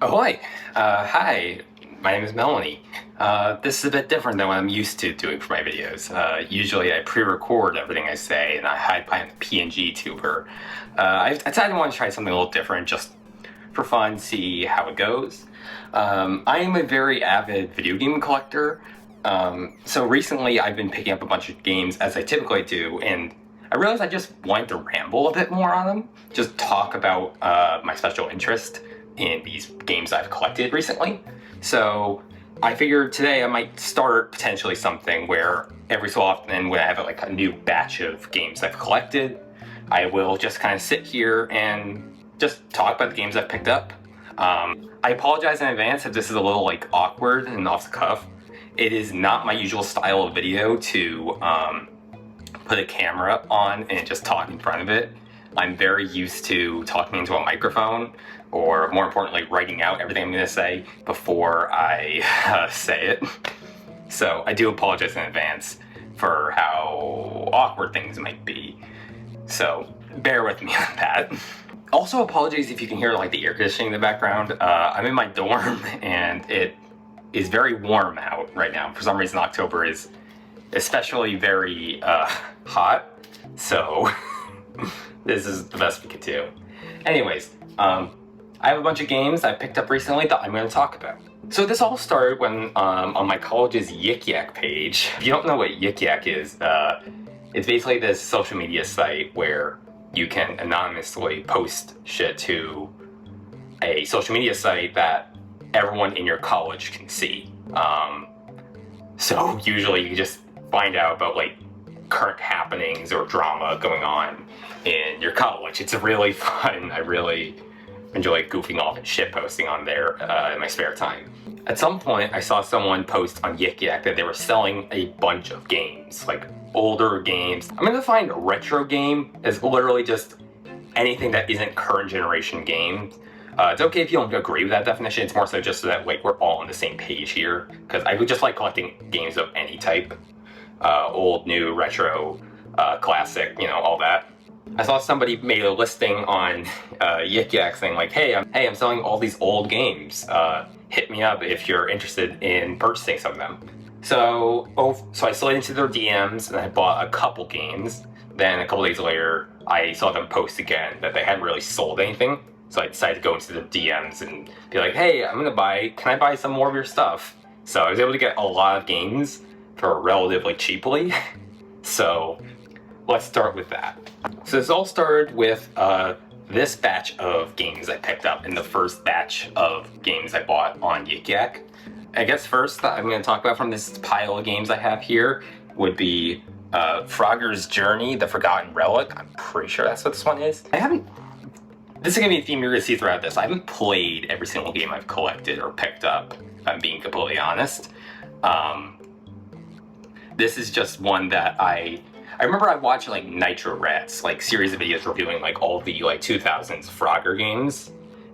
Ahoy! Hi, my name is Melanie. This is a bit different than what I'm used to doing for my videos. Usually I pre-record everything I say and I hide behind the PNG tuber. I decided I want to try something a little different just for fun, see how it goes. I am a very avid video game collector, so recently I've been picking up a bunch of games as I typically do, and I realized I just wanted to ramble a bit more on them, just talk about my special interest in these games I've collected recently. So I figured today I might start potentially something where every so often when I have like a new batch of games I've collected, I will just kind of sit here and just talk about the games I've picked up. I apologize in advance if this is a little like awkward and off the cuff. It is not my usual style of video to put a camera on and just talk in front of it. I'm very used to talking into a microphone, or more importantly, writing out everything I'm going to say before I say it. So I do apologize in advance for how awkward things might be. So bear with me on that. Also, apologies if you can hear like the air conditioning in the background. I'm in my dorm and it is very warm out right now. For some reason, October is especially very hot. So this is the best we could do. Anyways, I have a bunch of games I picked up recently that I'm going to talk about. So this all started when on my college's Yik Yak page. If you don't know what Yik Yak is, it's basically this social media site where you can anonymously post shit to a social media site that everyone in your college can see. So usually you just find out about like current happenings or drama going on in your college. It's really fun. I really enjoy goofing off and shit posting on there in my spare time. At some point, I saw someone post on Yik Yak that they were selling a bunch of games, like older games. I'm gonna find a retro game as literally just anything that isn't current generation games. It's okay if you don't agree with that definition. It's more so just so that like we're all on the same page here, because I would just like collecting games of any type. Old, new, retro, classic, you know, all that. I saw somebody made a listing on Yik Yak saying like, hey, I'm selling all these old games. Hit me up if you're interested in purchasing some of them. So I slid into their DMs and I bought a couple games. Then a couple days later, I saw them post again that they hadn't really sold anything. So I decided to go into their DMs and be like, hey, can I buy some more of your stuff? So I was able to get a lot of games for relatively cheaply. So let's start with that. So this all started with this batch of games I picked up in the first batch of games I bought on Yik Yak. I guess first that I'm going to talk about from this pile of games I have here would be Frogger's Journey, The Forgotten Relic. I'm pretty sure that's what this one is. This is going to be a theme you're going to see throughout this. I haven't played every single game I've collected or picked up, if I'm being completely honest. This is just one that I remember I watched like Nitro Rats, like series of videos reviewing like all the like 2000s Frogger games,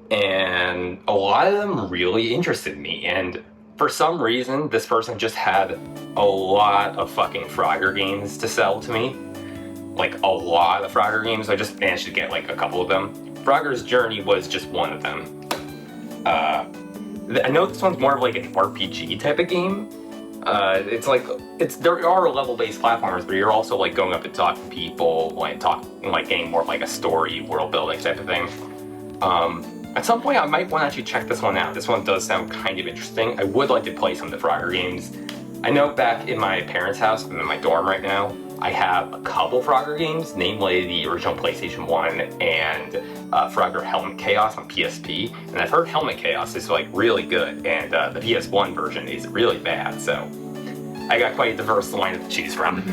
and a lot of them really interested me, and for some reason this person just had a lot of fucking Frogger games to sell to me. Like a lot of Frogger games. I just managed to get like a couple of them. Frogger's Journey was just one of them. I know this one's more of like an RPG type of game. There are level-based platformers, but you're also like going up and talking to people, like getting more of like a story, world building type of thing. At some point I might want to actually check this one out. This one does sound kind of interesting. I would like to play some of the Frogger games. I know back in my parents' house, I'm in my dorm right now, I have a couple Frogger games, namely the original PlayStation 1 and Frogger Helmet Chaos on PSP. And I've heard Helmet Chaos is like really good, and the PS1 version is really bad, so I got quite a diverse lineup to choose from.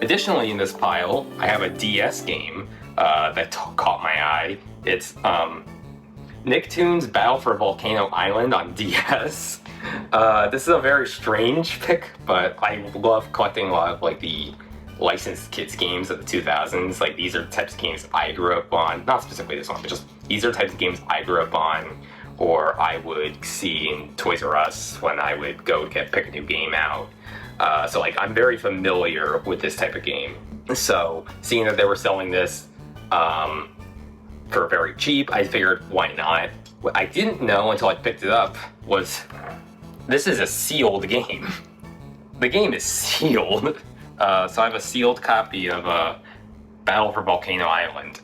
Additionally, in this pile, I have a DS game that caught my eye. It's Nicktoons Battle for Volcano Island on DS. This is a very strange pick, but I love collecting a lot of like the licensed kids games of the 2000s. Like these are the types of games I grew up on. Not specifically this one, but just these are the types of games I grew up on, or I would see in Toys R Us when I would go pick a new game out. So like I'm very familiar with this type of game. So seeing that they were selling this for very cheap, I figured why not? What I didn't know until I picked it up was this is a sealed game. The game is sealed. So I have a sealed copy of Battle for Volcano Island.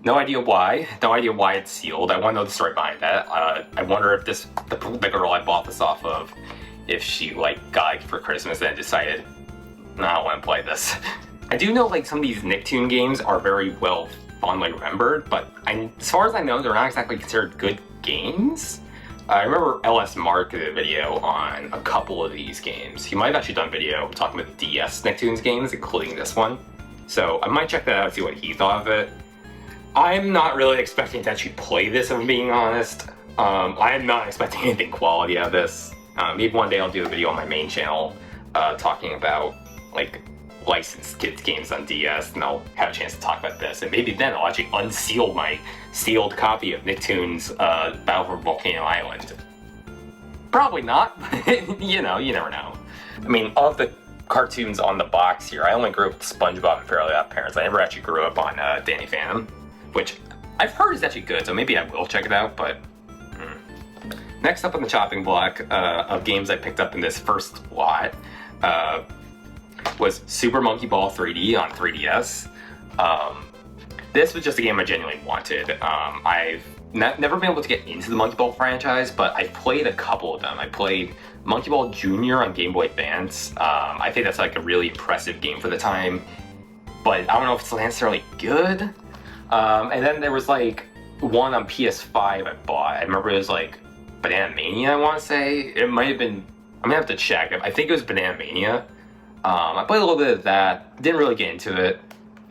No idea why. No idea why it's sealed. I want to know the story behind that. I wonder if the girl I bought this off of, if she got it for Christmas and decided, no, I don't want to play this. I do know some of these Nicktoon games are very well fondly remembered, but as far as I know, they're not exactly considered good games. I remember LS Mark did a video on a couple of these games. He might have actually done a video talking about the DS Nicktoons games, including this one. So I might check that out and see what he thought of it. I'm not really expecting to actually play this, if I'm being honest. I am not expecting anything quality out of this. Maybe one day I'll do a video on my main channel talking about licensed kids games on DS, and I'll have a chance to talk about this. And maybe then I'll actually unseal my sealed copy of Nicktoons Battle for Volcano Island. Probably not, but you never know. I mean, of the cartoons on the box here, I only grew up with SpongeBob and Fairly Odd Parents. I never actually grew up on Danny Phantom, which I've heard is actually good, so maybe I will check it out, but... Next up on the chopping block of games I picked up in this first lot was Super Monkey Ball 3D on 3DS. This was just a game I genuinely wanted. I've never been able to get into the Monkey Ball franchise, but I've played a couple of them. I played Monkey Ball Jr. on Game Boy Advance. I think that's a really impressive game for the time, but I don't know if it's necessarily good. And then there was one on PS5 I bought. I remember it was Banana Mania, I want to say. It might have been, I'm gonna have to check. I think it was Banana Mania. I played a little bit of that, didn't really get into it.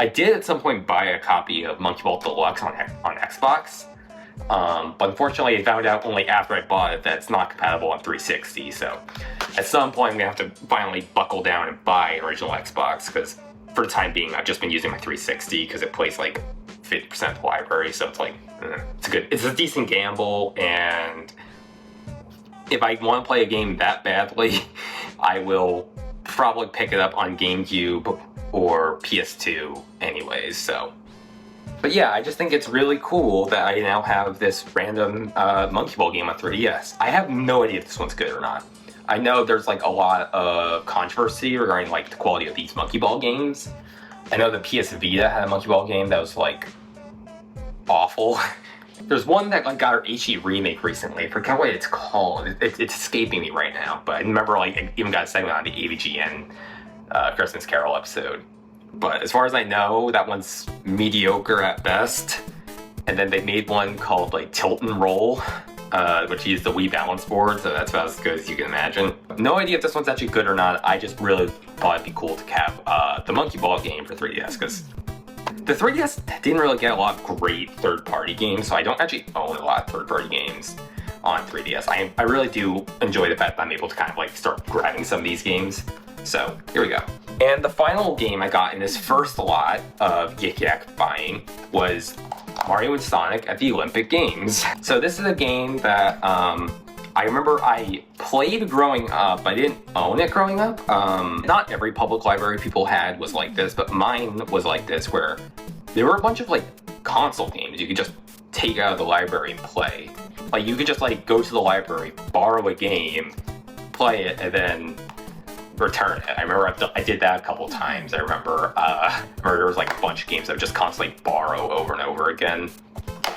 I did at some point buy a copy of Monkey Ball Deluxe on Xbox, but unfortunately I found out only after I bought it that it's not compatible on 360, so at some point I'm gonna have to finally buckle down and buy an original Xbox, because for the time being I've just been using my 360 because it plays 50% of the library, so it's it's a decent gamble, and if I want to play a game that badly, I will probably pick it up on GameCube or PS2 anyways, so. But yeah, I just think it's really cool that I now have this random Monkey Ball game on 3DS. I have no idea if this one's good or not. I know there's a lot of controversy regarding the quality of these Monkey Ball games. I know the PS Vita had a Monkey Ball game that was awful. There's one that got her HD remake recently. I forget what it's called. It's escaping me right now. But I remember it even got a segment on the AVGN Christmas Carol episode. But as far as I know, that one's mediocre at best. And then they made one called Tilt and Roll, which used the Wii balance board, so that's about as good as you can imagine. No idea if this one's actually good or not. I just really thought it'd be cool to have the Monkey Ball game for 3DS, because the 3DS didn't really get a lot of great third-party games, so I don't actually own a lot of third-party games on 3DS. I really do enjoy the fact that I'm able to start grabbing some of these games. So, here we go. And the final game I got in this first lot of Yik Yak buying was Mario and Sonic at the Olympic Games. So this is a game that I remember I played growing up. I didn't own it growing up. Not every public library people had was like this, but mine was like this, where there were a bunch of console games you could just take out of the library and play. You could just go to the library, borrow a game, play it, and then return it. I remember I did that a couple times. I remember there was a bunch of games I would just constantly borrow over and over again.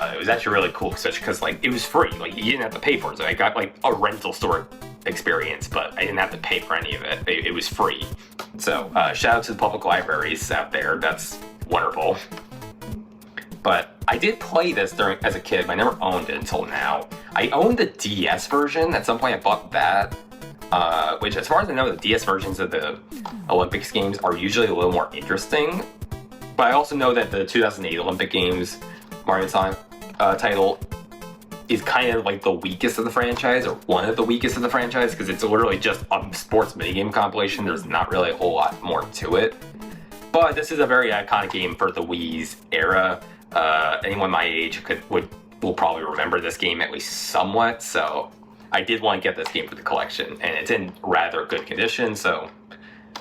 It was actually really cool, especially because it was free. You didn't have to pay for it. So I got a rental store experience, but I didn't have to pay for any of it. It was free. So shout out to the public libraries out there. That's wonderful. But I did play this as a kid, but I never owned it until now. I owned the DS version. At some point I bought that. Which, as far as I know, the DS versions of the Olympics games are usually a little more interesting. But I also know that the 2008 Olympic Games Mario Sonic title is kind of the weakest of the franchise, or one of the weakest of the franchise, because it's literally just a sports minigame compilation. There's not really a whole lot more to it. But this is a very iconic game for the Wii's era. Anyone my age will probably remember this game at least somewhat, so I did want to get this game for the collection, and it's in rather good condition, so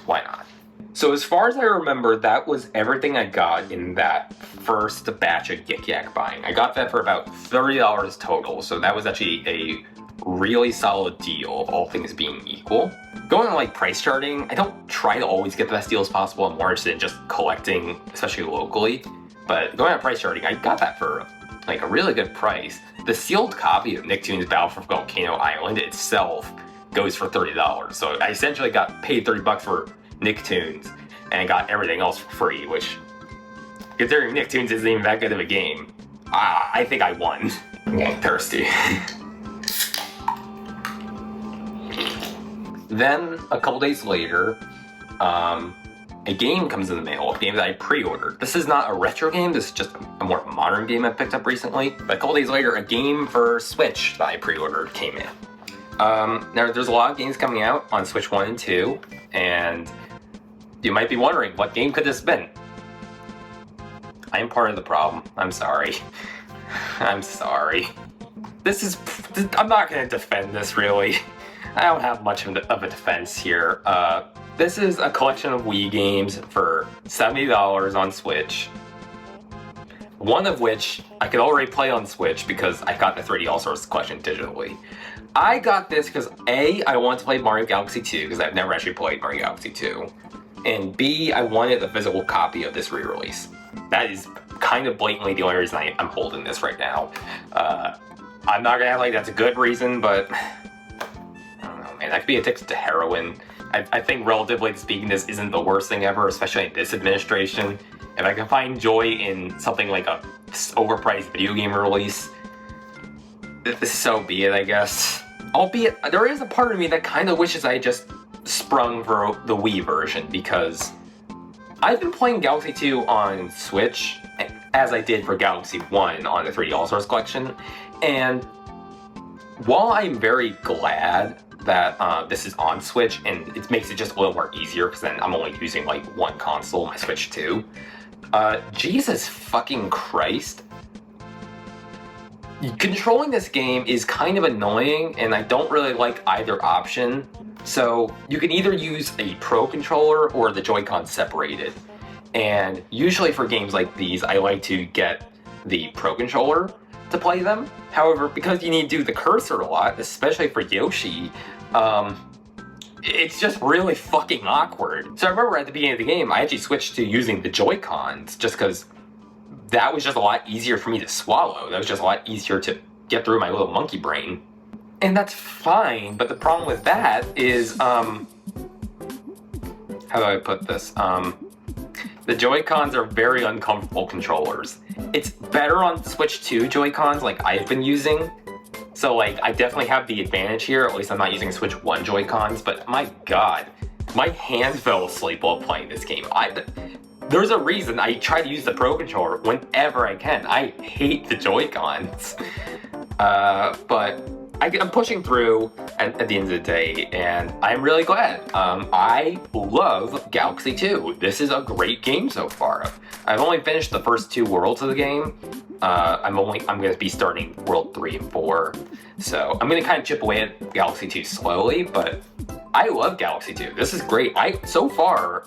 why not? So as far as I remember, that was everything I got in that first batch of Yik Yak buying. I got that for about $30 total, so that was actually a really solid deal, all things being equal. Going on like price charting, I don't try to always get the best deals possible. I'm more interested in just collecting, especially locally. But going on price charting, I got that for like a really good price. The sealed copy of Nicktoons Battle for Volcano Island itself goes for $30. So I essentially got paid $30 for Nicktoons and got everything else for free, which, considering Nicktoons isn't even that good of a game, I think I won. I'm getting thirsty. Then, a couple days later, a game comes in the mail, a game that I pre-ordered. This is not a retro game, this is just a more modern game I picked up recently. But a couple days later, a game for Switch that I pre-ordered came in. Now, there's a lot of games coming out on Switch 1 and 2, and you might be wondering, what game could this have been? I am part of the problem. I'm sorry. I'm sorry. I'm not gonna defend this, really. I don't have much of a defense here. This is a collection of Wii games for $70 on Switch. One of which I could already play on Switch because I got the 3D All-Stars collection digitally. I got this because A, I wanted to play Mario Galaxy 2 because I've never actually played Mario Galaxy 2. And B, I wanted a physical copy of this re-release. That is kind of blatantly the only reason I'm holding this right now. I'm not gonna act like that's a good reason, but I don't know, man. I could be addicted to heroin. I think, relatively speaking, this isn't the worst thing ever, especially in this administration. If I can find joy in something like a overpriced video game release, so be it, I guess. Albeit, there is a part of me that kind of wishes I just sprung for the Wii version, because I've been playing Galaxy 2 on Switch, as I did for Galaxy 1 on the 3D All-Stars collection, and while I'm very glad that this is on Switch, and it makes it just a little more easier, because then I'm only using like one console, my Switch 2, Jesus fucking Christ. Controlling this game is kind of annoying, and I don't really like either option. So you can either use a Pro controller or the Joy-Con separated. And usually for games like these, I like to get the Pro controller to play them. However, because you need to do the cursor a lot, especially for Yoshi, it's just really fucking awkward. So I remember at the beginning of the game, I actually switched to using the Joy-Cons just because that was just a lot easier for me to swallow. That was just a lot easier to get through my little monkey brain. And that's fine, but the problem with that is, how do I put this? The Joy-Cons are very uncomfortable controllers. It's better on Switch 2 Joy-Cons like I've been using. So like, I definitely have the advantage here, at least I'm not using Switch 1 Joy-Cons, but my god, my hand fell asleep while playing this game. There's a reason I try to use the Pro Controller whenever I can. I hate the Joy-Cons. But I'm pushing through at the end of the day, and I'm really glad. I love Galaxy 2. This is a great game so far. I've only finished the first 2 worlds of the game. I'm going to be starting World 3 and 4. So I'm going to kind of chip away at Galaxy 2 slowly, but I love Galaxy 2. This is great. So far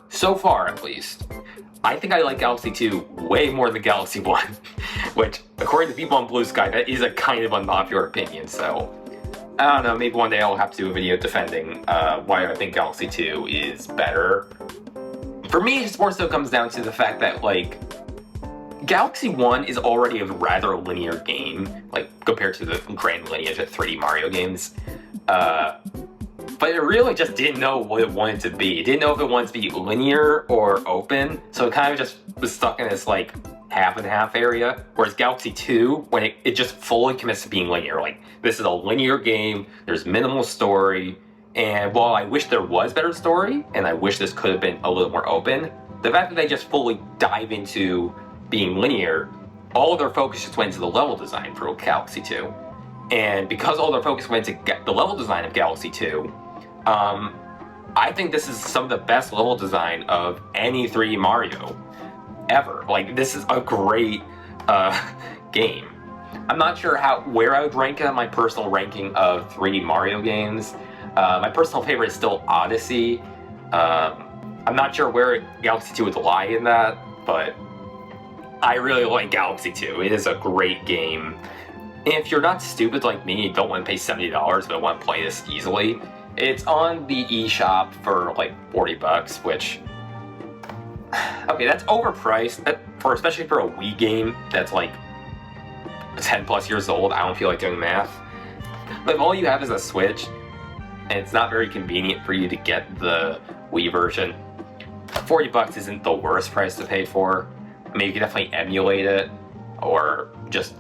at least, I think I like Galaxy 2 way more than Galaxy 1, which, according to people on BlueSky, that is a kind of unpopular opinion, so I don't know, maybe one day I'll have to do a video defending why I think Galaxy 2 is better. For me, it just more so comes down to the fact that, like, Galaxy 1 is already a rather linear game, like, compared to the grand lineage of 3D Mario games. But it really just didn't know what it wanted to be. It didn't know if it wanted to be linear or open, so it kind of just was stuck in this, like, half and half area. Whereas Galaxy 2, when it just fully commits to being linear, like, this is a linear game, there's minimal story, and while I wish there was better story, and I wish this could have been a little more open, the fact that they just fully dive into being linear, all of their focus just went into the level design for Galaxy 2. And because all their focus went to the level design of Galaxy 2, I think this is some of the best level design of any 3D Mario ever. Like, this is a great game. I'm not sure where I would rank it on my personal ranking of 3D Mario games. My personal favorite is still Odyssey. I'm not sure where Galaxy 2 would lie in that, but I really like Galaxy 2. It is a great game. And if you're not stupid like me and don't want to pay $70 but want to play this easily, it's on the eShop for like 40 bucks, which... Okay, that's overpriced, especially for a Wii game that's like 10 plus years old. I don't feel like doing math. But if all you have is a Switch, and it's not very convenient for you to get the Wii version, 40 bucks isn't the worst price to pay for. I mean, you can definitely emulate it, or just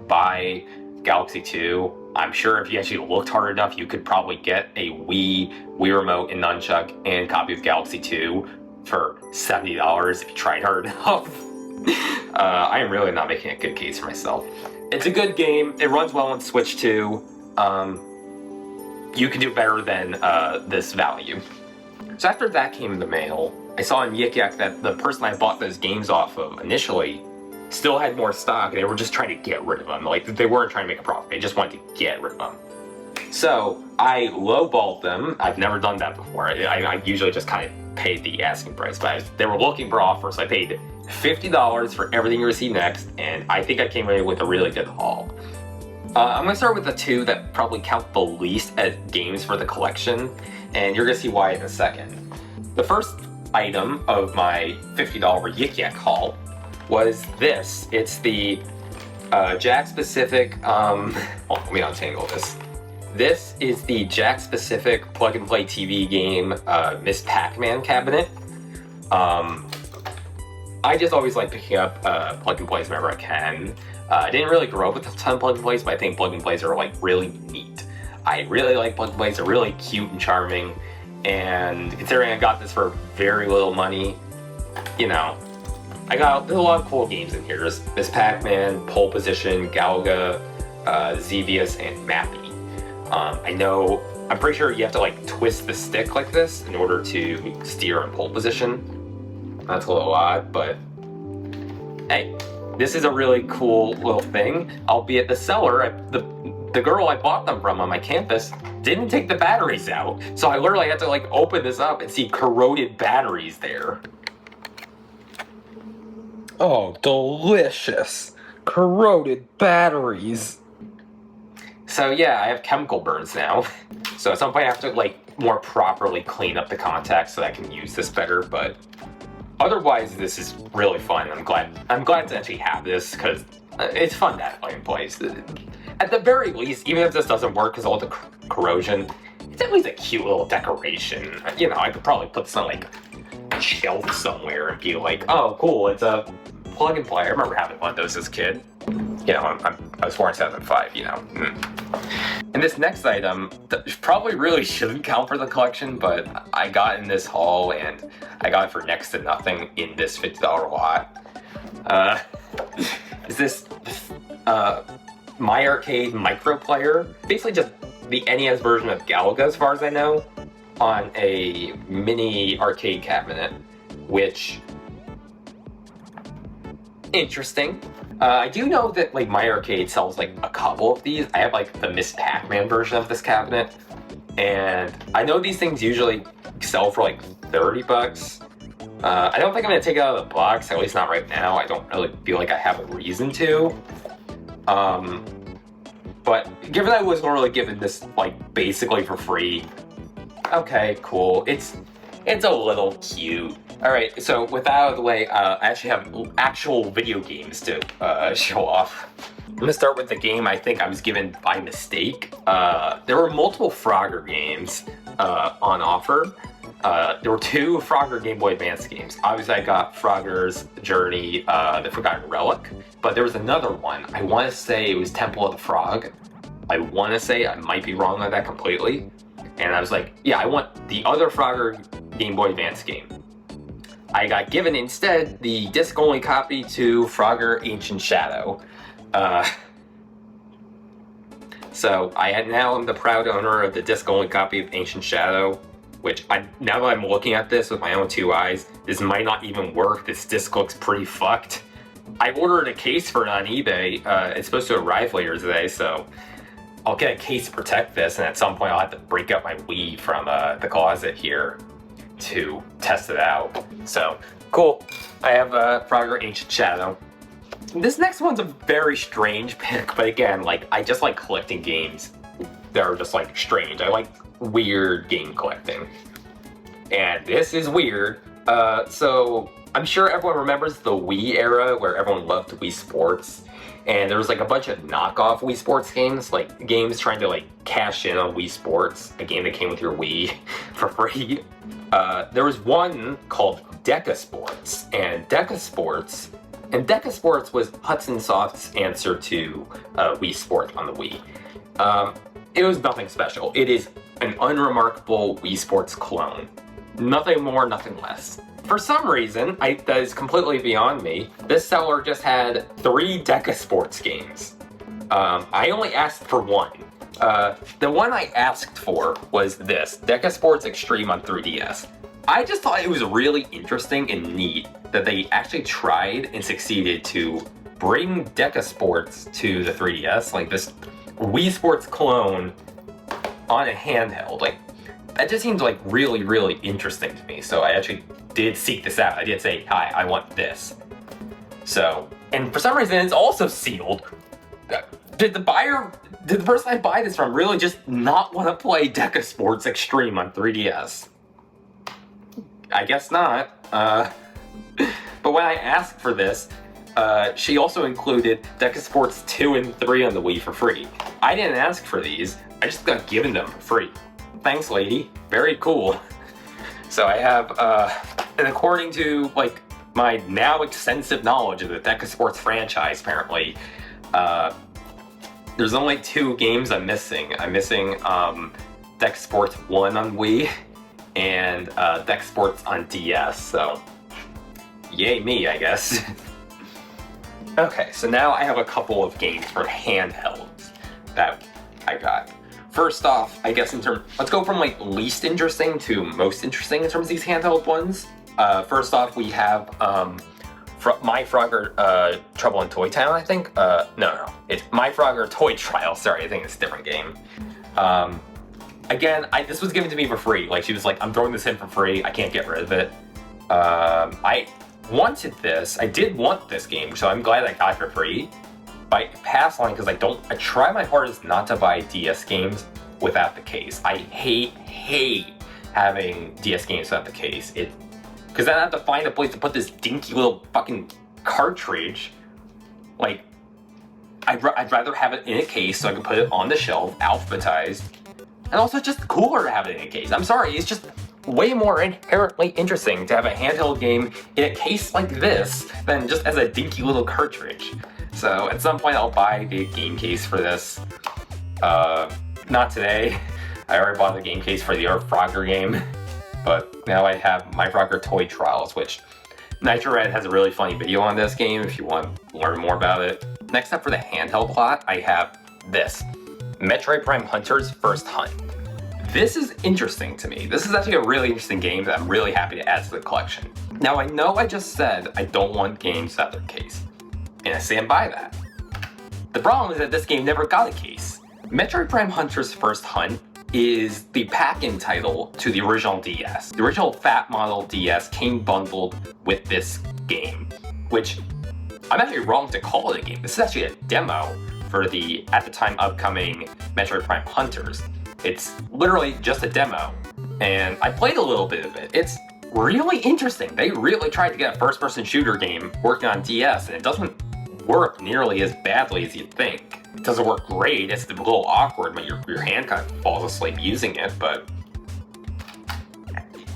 buy Galaxy 2. I'm sure if you actually looked hard enough, you could probably get a Wii Remote and Nunchuck and a copy of Galaxy 2 for $70 if you tried hard enough. I am really not making a good case for myself. It's a good game. It runs well on Switch too. You can do better than this value. So after that came in the mail, I saw on Yik Yak that the person I bought those games off of initially still had more stock, and they were just trying to get rid of them. Like, they weren't trying to make a profit, they just wanted to get rid of them. So I lowballed them. I've never done that before. I usually just kind of paid the asking price, but they were looking for offers, so I paid $50 for everything you receive next, and I think I came away with a really good haul. I'm going to start with the two that probably count the least as games for the collection, and you're going to see why in a second. The first item of my $50 Yik Yak haul was this. It's the Jack-specific, let me untangle this. This is the Jack-specific plug-and-play TV game, Miss Pac-Man cabinet. I just always like picking up plug-and-plays whenever I can. I didn't really grow up with a ton of plug-and-plays, but I think plug-and-plays are like really neat. I really like plug-and-plays. They're really cute and charming, and considering I got this for very little money, you know, there's a lot of cool games in here. There's Miss Pac-Man, Pole Position, Galaga, Xevious, and Mappy. I'm pretty sure you have to like twist the stick like this in order to steer in pole position. That's a little odd, but hey, this is a really cool little thing. Albeit the seller, the girl I bought them from on my campus, didn't take the batteries out. So I literally had to like open this up and see corroded batteries there. Oh, delicious. Corroded batteries. So yeah, I have chemical burns now. So at some point I have to like more properly clean up the contacts so that I can use this better, but otherwise this is really fun. I'm glad to actually have this because it's fun to have plug-and-plays. At the very least, even if this doesn't work because of all the corrosion, it's at least a cute little decoration. You know, I could probably put this on like a shelf somewhere and be like, oh cool, it's a plug-and-play. I remember having one of those as a kid. You know, I was born in 2005, you know. And this next item probably really shouldn't count for the collection, but I got in this haul and I got it for next to nothing in this $50 lot. Is this My Arcade micro player? Basically just the NES version of Galaga, as far as I know, on a mini arcade cabinet, which... interesting. I do know that like My Arcade sells like a couple of these. I have like the Miss Pac-Man version of this cabinet, and I know these things usually sell for like 30 bucks. I don't think I'm gonna take it out of the box, at least not right now. I don't really feel like I have a reason to. But given I was normally given this like basically for free, okay, cool. It's a little cute. Alright, so with that out of the way, I actually have actual video games to show off. I'm gonna start with the game I think I was given by mistake. There were multiple Frogger games on offer. There were two Frogger Game Boy Advance games. Obviously I got Frogger's Journey, The Forgotten Relic, but there was another one. I want to say it was Temple of the Frog. I want to say, I might be wrong on that completely. And I was like, yeah, I want the other Frogger Game Boy Advance game. I got given instead the disc-only copy to Frogger Ancient Shadow. So I now am the proud owner of the disc-only copy of Ancient Shadow, which now that I'm looking at this with my own two eyes, this might not even work. This disc looks pretty fucked. I ordered a case for it on eBay. It's supposed to arrive later today, so I'll get a case to protect this, and at some point I'll have to break out my Wii from the closet here to test it out. So, cool. I have Frogger Ancient Shadow. This next one's a very strange pick, but again, like, I just like collecting games that are just, like, strange. I like weird game collecting. And this is weird. So, I'm sure everyone remembers the Wii era where everyone loved Wii Sports. And there was like a bunch of knockoff Wii Sports games, like games trying to like cash in on Wii Sports, a game that came with your Wii for free. There was one called Deca Sports, and Deca Sports was Hudson Soft's answer to Wii Sports on the Wii. It was nothing special. It is an unremarkable Wii Sports clone. Nothing more, nothing less. For some reason, that is completely beyond me, this seller just had 3 Deca Sports games. I only asked for one. The one I asked for was this, Deca Sports Extreme on 3DS. I just thought it was really interesting and neat that they actually tried and succeeded to bring Deca Sports to the 3DS, like this Wii Sports clone on a handheld. Like, that just seems like really, really interesting to me. So I actually did seek this out. I did say, hi, I want this. So, and for some reason it's also sealed. Did the person I buy this from really just not want to play Deca Sports Extreme on 3DS? I guess not. But when I asked for this, she also included Deca Sports 2 and 3 on the Wii for free. I didn't ask for these, I just got given them for free. Thanks, lady. Very cool. So I have, and according to, like, my now extensive knowledge of the Deca Sports franchise, apparently, there's only 2 games I'm missing. I'm missing, Deca Sports 1 on Wii, and, Deca Sports on DS, so yay me, I guess. Okay, so now I have a couple of games for handhelds that I got. First off, I guess let's go from like least interesting to most interesting in terms of these handheld ones. First off, we have My Frogger Trouble in Toy Town, I think. No, it's My Frogger Toy Trial. Sorry, I think it's a different game. Again, this was given to me for free. Like, she was like, I'm throwing this in for free. I can't get rid of it. I wanted this. I did want this game, so I'm glad I got it for free. I pass on because I try my hardest not to buy DS games without the case. I hate having DS games without the case. Because then I have to find a place to put this dinky little fucking cartridge. Like, I'd rather have it in a case so I can put it on the shelf, alphabetized. And also, it's just cooler to have it in a case. I'm sorry, it's just way more inherently interesting to have a handheld game in a case like this than just as a dinky little cartridge. So at some point I'll buy the game case for this. Not today. I already bought the game case for the other Frogger game. But now I have My Frogger Toy Trials, which Nitro Red has a really funny video on this game if you want to learn more about it. Next up for the handheld plot, I have this. Metroid Prime Hunter's First Hunt. This is interesting to me. This is actually a really interesting game that I'm really happy to add to the collection. Now I know I just said I don't want games without their case. And I stand by that. The problem is that this game never got a case. Metroid Prime Hunter's First Hunt is the pack-in title to the original DS. The original Fat Model DS came bundled with this game, which I'm actually wrong to call it a game. This is actually a demo for the, at the time, upcoming Metroid Prime Hunters. It's literally just a demo, and I played a little bit of it. It's really interesting. They really tried to get a first-person shooter game working on DS, and it doesn't work nearly as badly as you'd think. It doesn't work great. It's a little awkward when your hand kind of falls asleep using it, but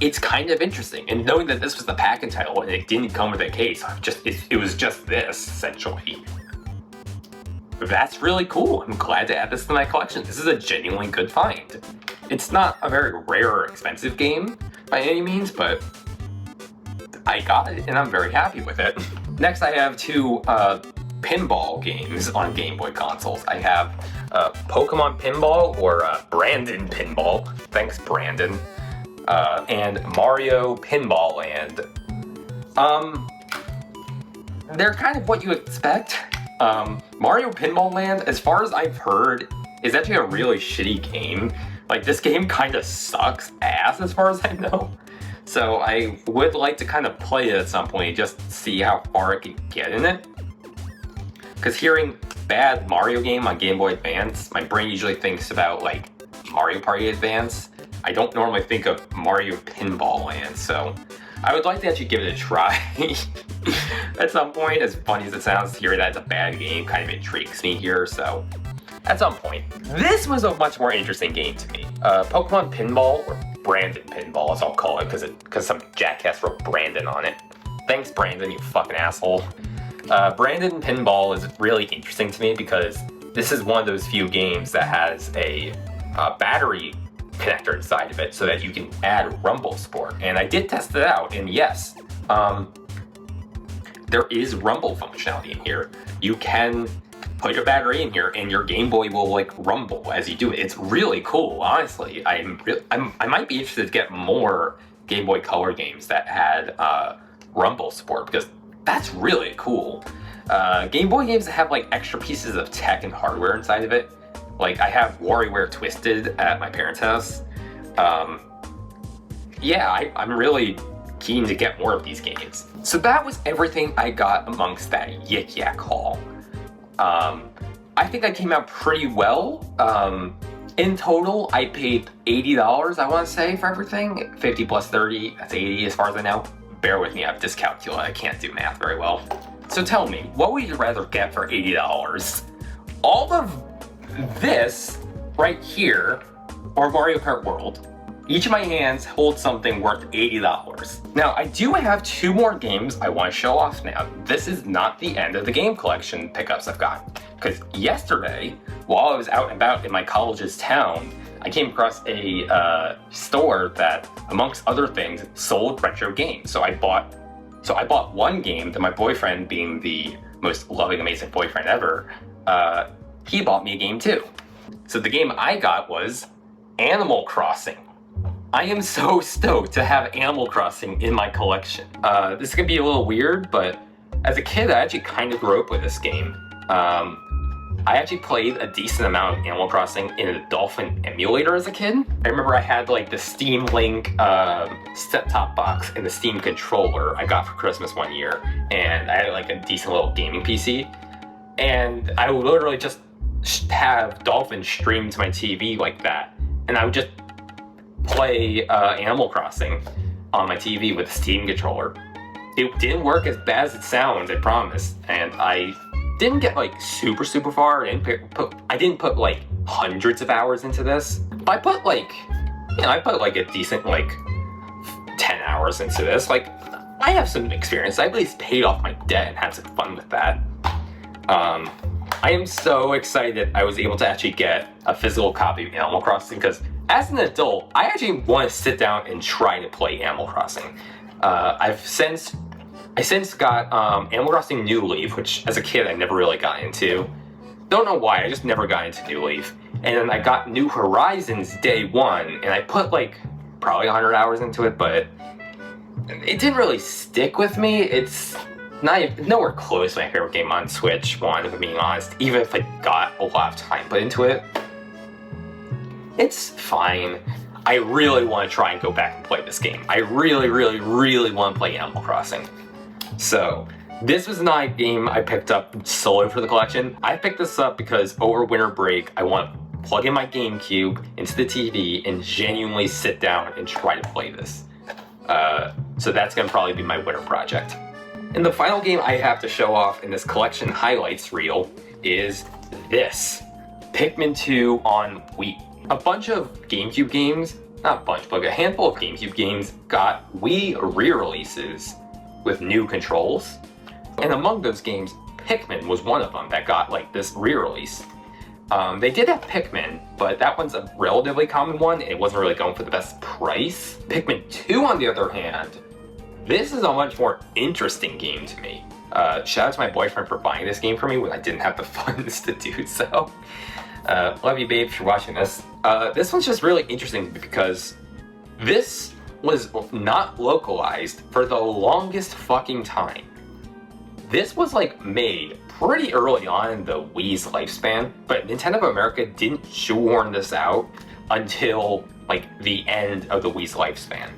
it's kind of interesting. And knowing that this was the pack-in title and it didn't come with a case, it was just this, essentially. That's really cool. I'm glad to add this to my collection. This is a genuinely good find. It's not a very rare or expensive game by any means, but I got it and I'm very happy with it. Next, I have 2 pinball games on Game Boy consoles. I have Pokemon Pinball, or Brandon Pinball. Thanks, Brandon. And Mario Pinball Land. They're kind of what you expect. Mario Pinball Land, as far as I've heard, is actually a really shitty game. Like, this game kind of sucks ass as far as I know. So I would like to kind of play it at some point, just see how far I can get in it. Because hearing bad Mario game on Game Boy Advance, my brain usually thinks about like Mario Party Advance. I don't normally think of Mario Pinball Land, so I would like to actually give it a try at some point. As funny as it sounds to hear that it's a bad game kind of intrigues me here, so at some point. This was a much more interesting game to me. Pokemon Pinball, or Brandon Pinball as I'll call it, because some jackass wrote Brandon on it. Thanks Brandon, you fucking asshole. Brandon Pinball is really interesting to me because this is one of those few games that has a battery connector inside of it so that you can add rumble support. And I did test it out, and yes, there is rumble functionality in here. You can put your battery in here and your Game Boy will like rumble as you do it. It's really cool, honestly. I might be interested to get more Game Boy Color games that had rumble support because that's really cool. Game Boy games that have like extra pieces of tech and hardware inside of it. Like I have WarioWare Twisted at my parents' house. Yeah, I'm really keen to get more of these games. So that was everything I got amongst that Yik Yak haul. I think I came out pretty well. In total, I paid $80, I want to say, for everything. 50 plus 30, that's 80 as far as I know. Bear with me, I have dyscalculia, I can't do math very well. So tell me, what would you rather get for $80? All of this right here, or Mario Kart World, each of my hands hold something worth $80. Now, I do have 2 more games I want to show off now. This is not the end of the game collection pickups I've got. Because yesterday, while I was out and about in my college's town, I came across a store that, amongst other things, sold retro games. So I bought one game that my boyfriend, being the most loving, amazing boyfriend ever, he bought me a game too. So the game I got was Animal Crossing. I am so stoked to have Animal Crossing in my collection. This is gonna be a little weird, but as a kid, I actually kind of grew up with this game. I actually played a decent amount of Animal Crossing in a Dolphin emulator as a kid. I remember I had like the Steam Link set-top box and the Steam controller I got for Christmas one year, and I had like a decent little gaming PC. And I would literally just have Dolphin stream to my TV like that, and I would just play Animal Crossing on my TV with a Steam controller. It didn't work as bad as it sounds, I promise, and I didn't get like super far. I didn't put like hundreds of hours into this. I put like, I put like a decent like 10 hours into this. Like, I have some experience. I at least paid off my debt and had some fun with that. I am so excited I was able to actually get a physical copy of Animal Crossing because as an adult, I actually want to sit down and try to play Animal Crossing. I since got Animal Crossing New Leaf, which as a kid I never really got into. Don't know why, I just never got into New Leaf. And then I got New Horizons day 1, and I put like probably 100 hours into it, but it didn't really stick with me. It's nowhere close to my favorite game on Switch, if I'm being honest, even if I got a lot of time put into it. It's fine. I really want to try and go back and play this game. I really want to play Animal Crossing. So, this was not a game I picked up solely for the collection. I picked this up because over winter break, I want to plug in my GameCube into the TV and genuinely sit down and try to play this. So that's going to probably be my winter project. And the final game I have to show off in this collection highlights reel is this. Pikmin 2 on Wii. A bunch of GameCube games, not a bunch, but a handful of GameCube games got Wii re-releases with new controls. And among those games, Pikmin was one of them that got like this re-release. They did have Pikmin, but that one's a relatively common one. It wasn't really going for the best price. Pikmin 2, on the other hand, this is a much more interesting game to me. Shout out to my boyfriend for buying this game for me when I didn't have the funds to do so. Love you, babe, if you're watching this. This one's just really interesting because this was not localized for the longest fucking time. This was like made pretty early on in the Wii's lifespan, but Nintendo of America didn't shoehorn this out until like the end of the Wii's lifespan.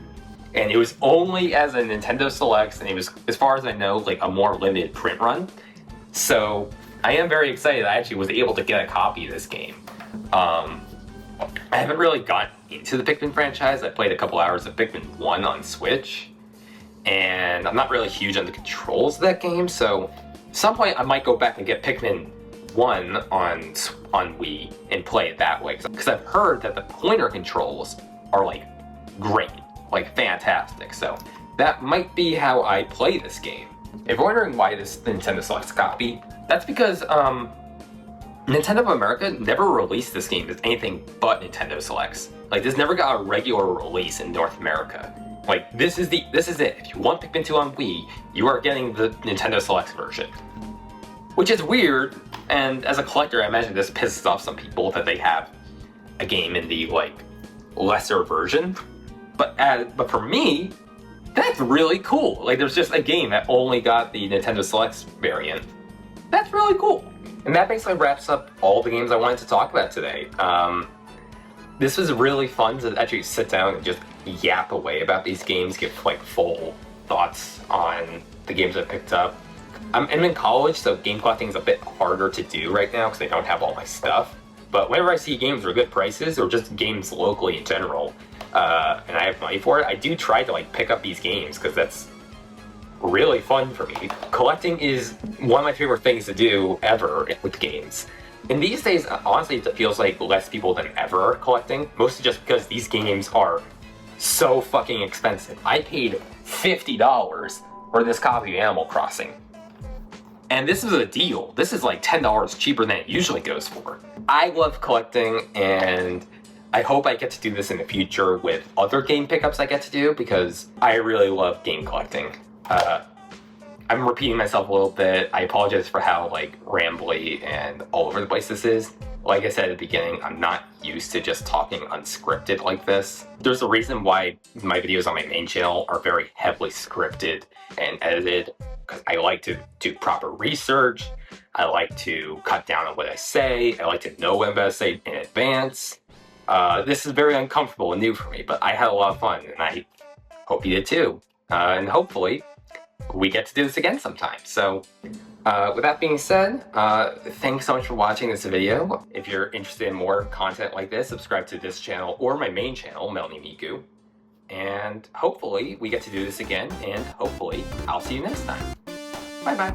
and it was only as a Nintendo Selects, and it was, as far as I know, like a more limited print run. So I am very excited I actually was able to get a copy of this game. I haven't really gotten into the Pikmin franchise. I played a couple hours of Pikmin 1 on Switch, and I'm not really huge on the controls of that game, so at some point I might go back and get Pikmin 1 on Wii and play it that way, because I've heard that the pointer controls are like great, like fantastic, so that might be how I play this game. If you're wondering why this Nintendo Selects copy, that's because Nintendo of America never released this game as anything but Nintendo Selects. Like, this never got a regular release in North America. Like, this is it. If you want Pikmin 2 on Wii, you are getting the Nintendo Selects version. Which is weird, and as a collector, I imagine this pisses off some people that they have a game in the, like, lesser version. But for me, that's really cool. Like, there's just a game that only got the Nintendo Selects variant. That's really cool. And that basically wraps up all the games I wanted to talk about today. This was really fun to actually sit down and just yap away about these games, give like full thoughts on the games I picked up. I'm in college, so game collecting is a bit harder to do right now because I don't have all my stuff. But whenever I see games for good prices, or just games locally in general, and I have money for it, I do try to like pick up these games because that's really fun for me. Collecting is one of my favorite things to do ever with games. And these days, honestly, it feels like less people than ever are collecting, mostly just because these games are so fucking expensive. I paid $50 for this copy of Animal Crossing. And this is a deal. This is like $10 cheaper than it usually goes for. I love collecting, and I hope I get to do this in the future with other game pickups I get to do, because I really love game collecting. I'm repeating myself a little bit. I apologize for how like rambly and all over the place this is. Like I said at the beginning, I'm not used to just talking unscripted like this. There's a reason why my videos on my main channel are very heavily scripted and edited, because I like to do proper research. I like to cut down on what I say. I like to know what I'm about to say in advance. This is very uncomfortable and new for me, but I had a lot of fun, and I hope you did too. And hopefully we get to do this again sometime. So with that being said, thanks so much for watching this video. If you're interested in more content like this, subscribe to this channel or my main channel, melanymiku. And hopefully we get to do this again, and hopefully I'll see you next time. Bye bye.